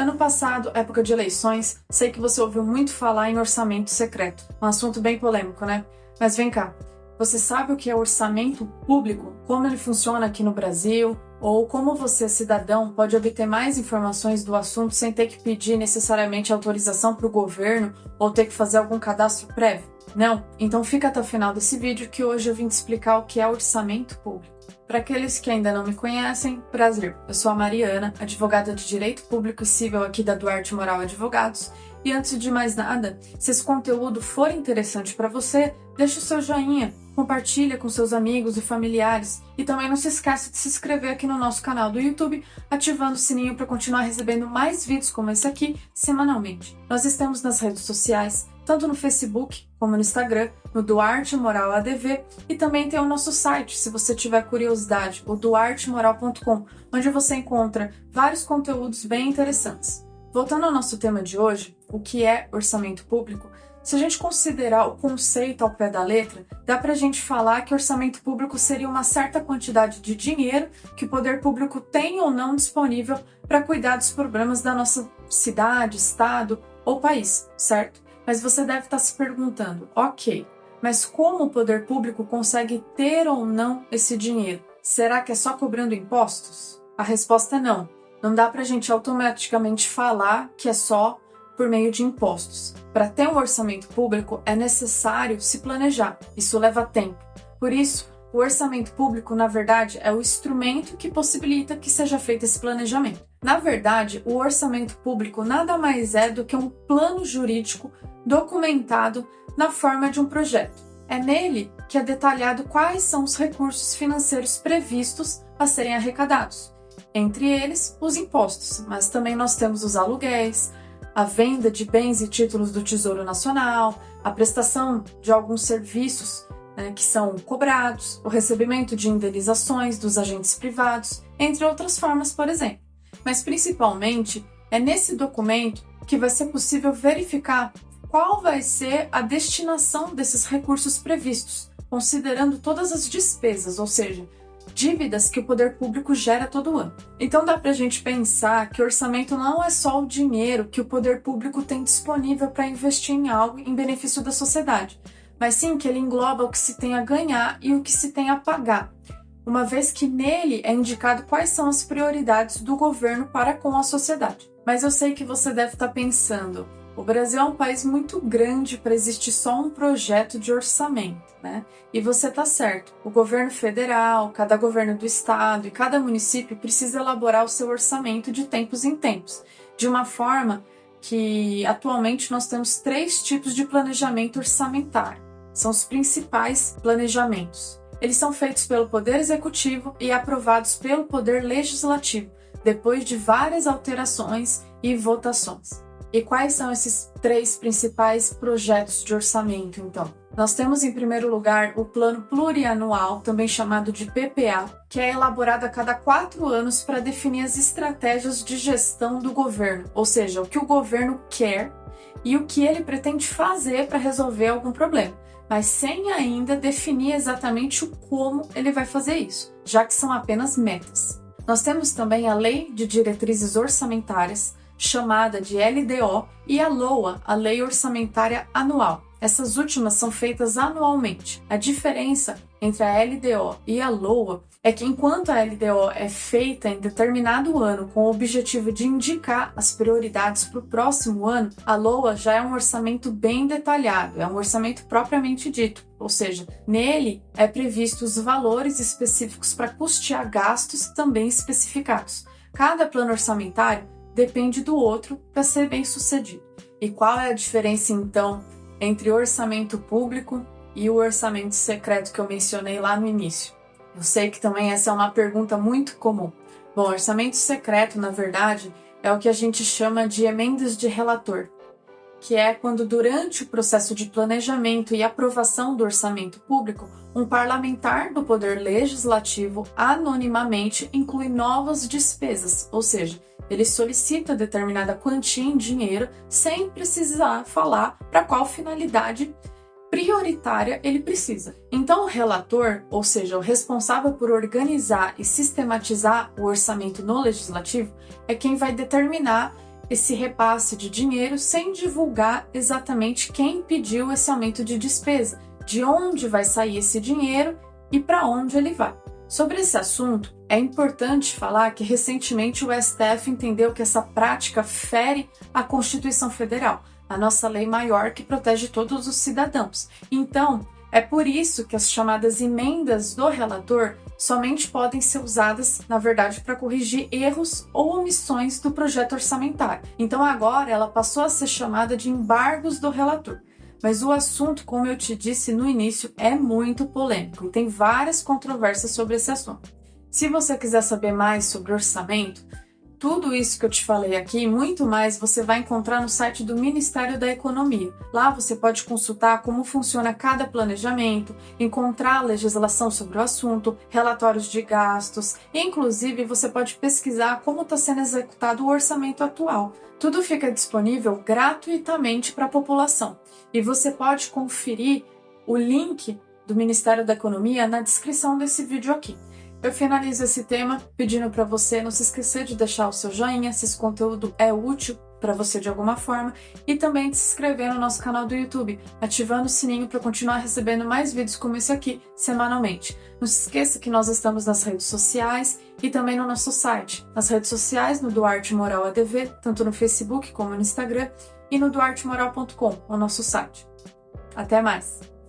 Ano passado, época de eleições, sei que você ouviu muito falar em orçamento secreto. Um assunto bem polêmico, né? Mas vem cá, você sabe o que é orçamento público? Como ele funciona aqui no Brasil? Ou como você, cidadão, pode obter mais informações do assunto sem ter que pedir necessariamente autorização para o governo ou ter que fazer algum cadastro prévio? Não? Então fica até o final desse vídeo que hoje eu vim te explicar o que é orçamento público. Para aqueles que ainda não me conhecem, prazer, eu sou a Mariana, advogada de Direito Público e Civil aqui da Duarte Moral Advogados, e antes de mais nada, se esse conteúdo for interessante para você, deixa o seu joinha, compartilha com seus amigos e familiares, e também não se esqueça de se inscrever aqui no nosso canal do YouTube, ativando o sininho para continuar recebendo mais vídeos como esse aqui semanalmente. Nós estamos nas redes sociais, tanto no Facebook como no Instagram, no Duarte Moral ADV, e também tem o nosso site, se você tiver curiosidade, o duartemoral.com, onde você encontra vários conteúdos bem interessantes. Voltando ao nosso tema de hoje, o que é orçamento público, se a gente considerar o conceito ao pé da letra, dá pra gente falar que orçamento público seria uma certa quantidade de dinheiro que o poder público tem ou não disponível para cuidar dos problemas da nossa cidade, estado ou país, certo? Mas você deve estar se perguntando, ok, mas como o poder público consegue ter ou não esse dinheiro? Será que é só cobrando impostos? A resposta é não. Não dá pra gente automaticamente falar que é só por meio de impostos. Para ter um orçamento público é necessário se planejar. Isso leva tempo. Por isso, o orçamento público, na verdade, é o instrumento que possibilita que seja feito esse planejamento. Na verdade, o orçamento público nada mais é do que um plano jurídico documentado na forma de um projeto. É nele que é detalhado quais são os recursos financeiros previstos a serem arrecadados. Entre eles, os impostos, mas também nós temos os aluguéis, a venda de bens e títulos do Tesouro Nacional, a prestação de alguns serviços que são cobrados, o recebimento de indenizações dos agentes privados, entre outras formas, por exemplo. Mas principalmente é nesse documento que vai ser possível verificar qual vai ser a destinação desses recursos previstos, considerando todas as despesas, ou seja, dívidas que o poder público gera todo ano. Então dá pra gente pensar que orçamento não é só o dinheiro que o poder público tem disponível para investir em algo em benefício da sociedade, mas sim que ele engloba o que se tem a ganhar e o que se tem a pagar, uma vez que nele é indicado quais são as prioridades do governo para com a sociedade. Mas eu sei que você deve estar pensando, o Brasil é um país muito grande para existir só um projeto de orçamento, né? E você está certo, o governo federal, cada governo do estado e cada município precisa elaborar o seu orçamento de tempos em tempos, de uma forma que atualmente nós temos 3 tipos de planejamento orçamentário. São os principais planejamentos. Eles são feitos pelo Poder Executivo e aprovados pelo Poder Legislativo, depois de várias alterações e votações. E quais são esses 3 principais projetos de orçamento, então? Nós temos, em primeiro lugar, o Plano Plurianual, também chamado de PPA, que é elaborado a cada 4 anos para definir as estratégias de gestão do governo, ou seja, o que o governo quer e o que ele pretende fazer para resolver algum problema, mas sem ainda definir exatamente o como ele vai fazer isso, já que são apenas metas. Nós temos também a Lei de Diretrizes Orçamentárias, chamada de LDO, e a LOA, a Lei Orçamentária Anual. Essas últimas são feitas anualmente. A diferença entre a LDO e a LOA é que enquanto a LDO é feita em determinado ano com o objetivo de indicar as prioridades para o próximo ano, a LOA já é um orçamento bem detalhado, é um orçamento propriamente dito, ou seja, nele é previsto os valores específicos para custear gastos também especificados. Cada plano orçamentário depende do outro para ser bem sucedido. E qual é a diferença então entre o orçamento público e o orçamento secreto que eu mencionei lá no início? Eu sei que também essa é uma pergunta muito comum. Bom, orçamento secreto, na verdade, é o que a gente chama de emendas de relator, que é quando durante o processo de planejamento e aprovação do orçamento público, um parlamentar do Poder Legislativo anonimamente inclui novas despesas, ou seja, ele solicita determinada quantia em dinheiro sem precisar falar para qual finalidade prioritária ele precisa. Então, o relator, ou seja, o responsável por organizar e sistematizar o orçamento no Legislativo, é quem vai determinar esse repasse de dinheiro sem divulgar exatamente quem pediu esse aumento de despesa, de onde vai sair esse dinheiro e para onde ele vai. Sobre esse assunto, é importante falar que recentemente o STF entendeu que essa prática fere a Constituição Federal, a nossa lei maior que protege todos os cidadãos. Então, é por isso que as chamadas emendas do relator somente podem ser usadas, na verdade, para corrigir erros ou omissões do projeto orçamentário. Então, agora ela passou a ser chamada de embargos do relator. Mas o assunto, como eu te disse no início, é muito polêmico e tem várias controvérsias sobre esse assunto. Se você quiser saber mais sobre orçamento, tudo isso que eu te falei aqui e muito mais você vai encontrar no site do Ministério da Economia. Lá você pode consultar como funciona cada planejamento, encontrar a legislação sobre o assunto, relatórios de gastos e, inclusive, você pode pesquisar como está sendo executado o orçamento atual. Tudo fica disponível gratuitamente para a população e você pode conferir o link do Ministério da Economia na descrição desse vídeo aqui. Eu finalizo esse tema pedindo para você não se esquecer de deixar o seu joinha se esse conteúdo é útil para você de alguma forma e também de se inscrever no nosso canal do YouTube, ativando o sininho para continuar recebendo mais vídeos como esse aqui semanalmente. Não se esqueça que nós estamos nas redes sociais e também no nosso site. Nas redes sociais, no Duarte Moral ADV, tanto no Facebook como no Instagram, e no duartemoral.com, o nosso site. Até mais!